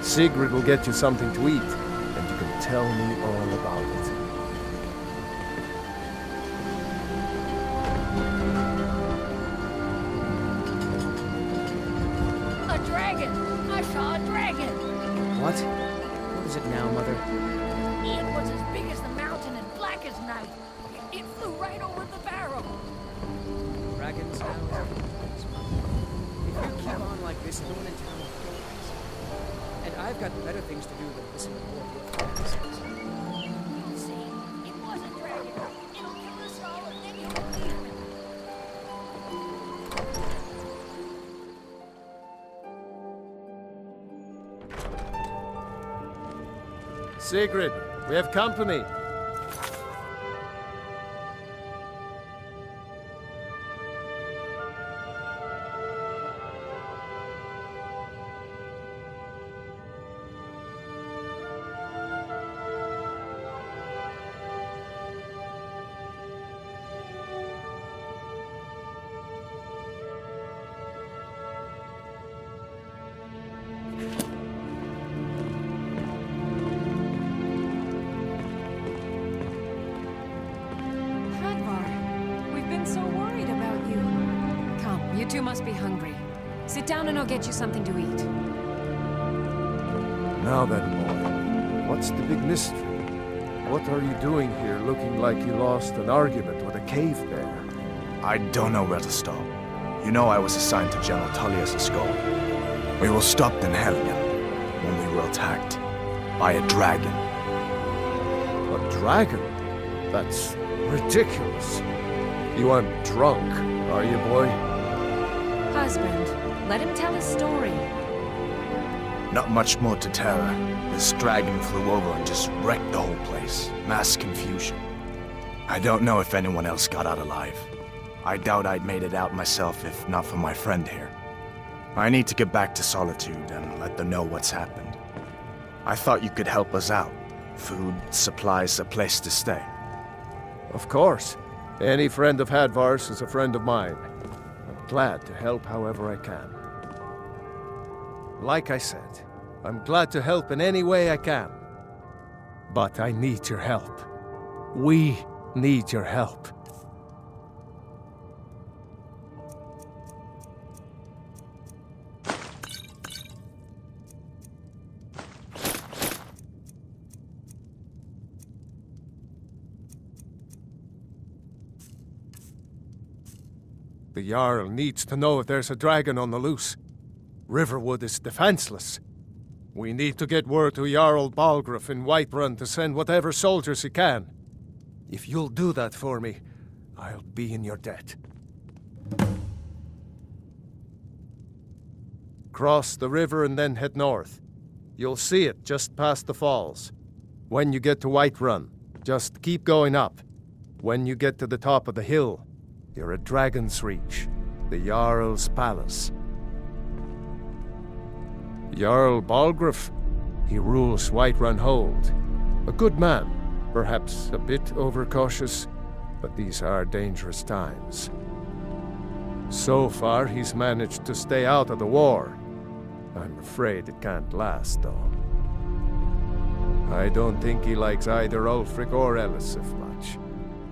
Sigrid will get you something to eat, and you can tell me all about it. A dragon! I saw a dragon! What? What is it now, Mother? It was as big as the mountain and black as night. It flew right over the barrel. Dragons now? If you keep on like this, no one in town will kill us. And I've got better things to do than listen to more of your fantasies. You'll see. It was a dragon. It'll kill us all and then you'll believe me. Sigrid, we have company. Hadvar, we've been so worried about you. Come, you two must be hungry. Sit down and I'll get you something to eat. Now then, boy, what's the big mystery? What are you doing here looking like you lost an argument with a cave bear? I don't know where to stop. You know I was assigned to General Tullius' escort. We were stopped in Helgen when we were attacked by a dragon. A dragon? That's ridiculous. You aren't drunk, are you, boy? Husband, let him tell his story. Not much more to tell. This dragon flew over and just wrecked the whole place. Mass confusion. I don't know if anyone else got out alive. I doubt I'd made it out myself if not for my friend here. I need to get back to Solitude and let them know what's happened. I thought you could help us out. Food, supplies, a place to stay. Of course. Any friend of Hadvar's is a friend of mine. I'm glad to help however I can. Like I said, I'm glad to help in any way I can. But I need your help. We need your help. The Jarl needs to know if there's a dragon on the loose. Riverwood is defenseless. We need to get word to Jarl Balgruuf in Whiterun to send whatever soldiers he can. If you'll do that for me, I'll be in your debt. Cross the river and then head north. You'll see it just past the falls. When you get to Whiterun, just keep going up. When you get to the top of the hill, you're at Dragon's Reach, the Jarl's palace. Jarl Balgruuf, he rules Whiterun Hold. A good man, perhaps a bit overcautious, but these are dangerous times. So far, he's managed to stay out of the war. I'm afraid it can't last, though. I don't think he likes either Ulfric or Elisif much.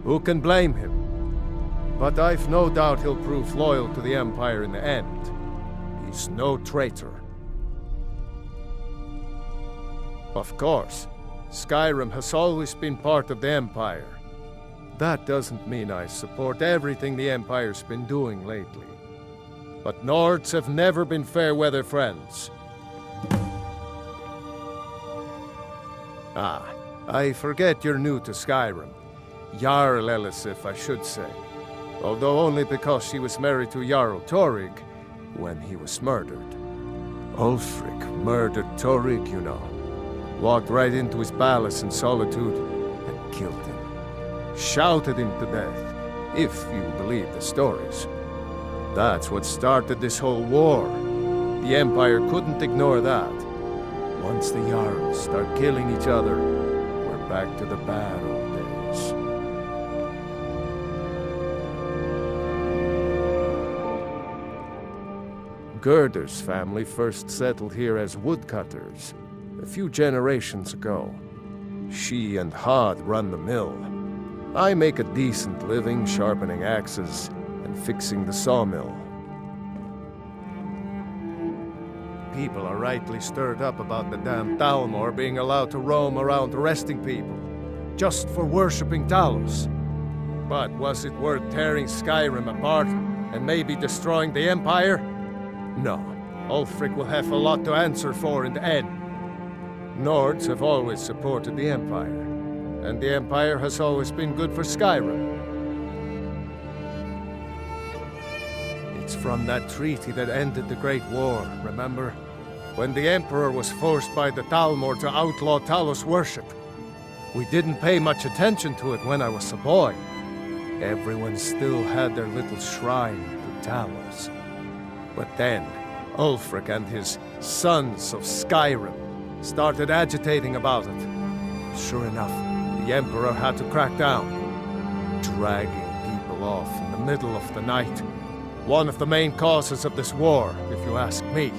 Who can blame him? But I've no doubt he'll prove loyal to the Empire in the end. He's no traitor. Of course, Skyrim has always been part of the Empire. That doesn't mean I support everything the Empire's been doing lately. But Nords have never been fair-weather friends. Ah, I forget you're new to Skyrim. Jarl Elisif, I should say. Although only because she was married to Jarl Torrig when he was murdered. Ulfric murdered Torrig, you know. Walked right into his palace in Solitude and killed him. Shouted him to death, if you believe the stories. That's what started this whole war. The Empire couldn't ignore that. Once the Jarls start killing each other, we're back to the bad old days. Gerder's family first settled here as woodcutters a few generations ago. She and Had run the mill. I make a decent living sharpening axes and fixing the sawmill. People are rightly stirred up about the damn Thalmor being allowed to roam around arresting people, just for worshipping Talos. But was it worth tearing Skyrim apart and maybe destroying the Empire? No. Ulfric will have a lot to answer for in the end. Nords have always supported the Empire, and the Empire has always been good for Skyrim. It's from that treaty that ended the Great War, remember? When the Emperor was forced by the Thalmor to outlaw Talos worship. We didn't pay much attention to it when I was a boy. Everyone still had their little shrine to Talos. But then, Ulfric and his Sons of Skyrim started agitating about it. Sure enough, the Emperor had to crack down, dragging people off in the middle of the night. One of the main causes of this war, if you ask me.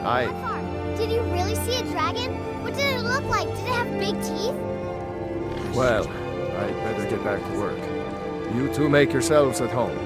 Hadvar, did you really see a dragon? What did it look like? Did it have big teeth? Well, I'd better get back to work. You two make yourselves at home.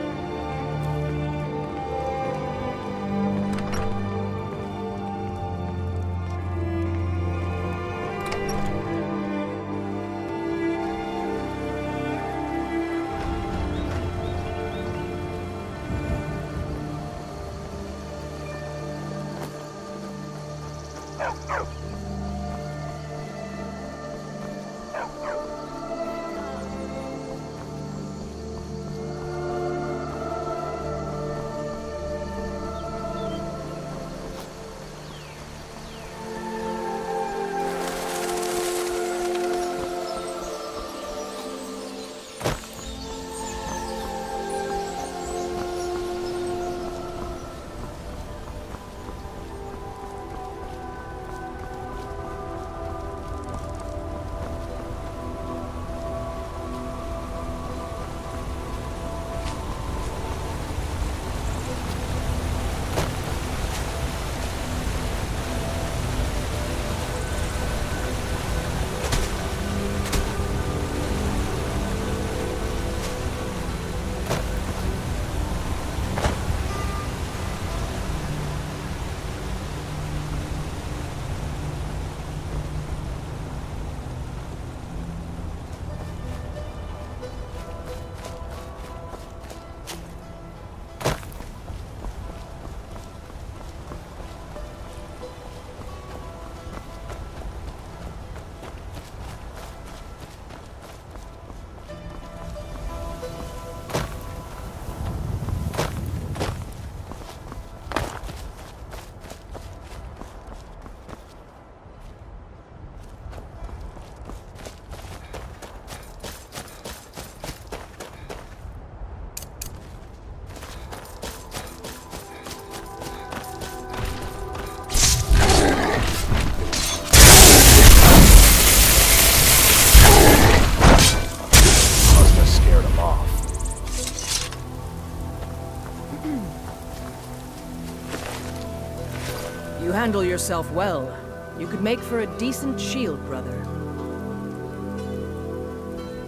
You handle yourself well. You could make for a decent shield, brother.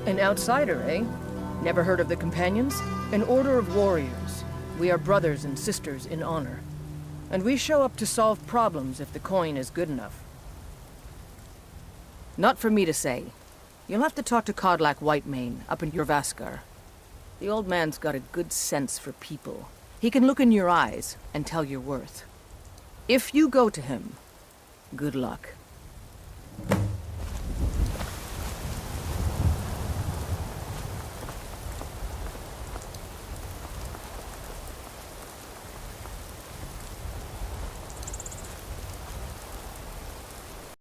An outsider, eh? Never heard of the Companions? An order of warriors. We are brothers and sisters in honor. And we show up to solve problems if the coin is good enough. Not for me to say. You'll have to talk to Kodlak Whitemane up in Jorvaskar. The old man's got a good sense for people. He can look in your eyes and tell your worth. If you go to him, good luck.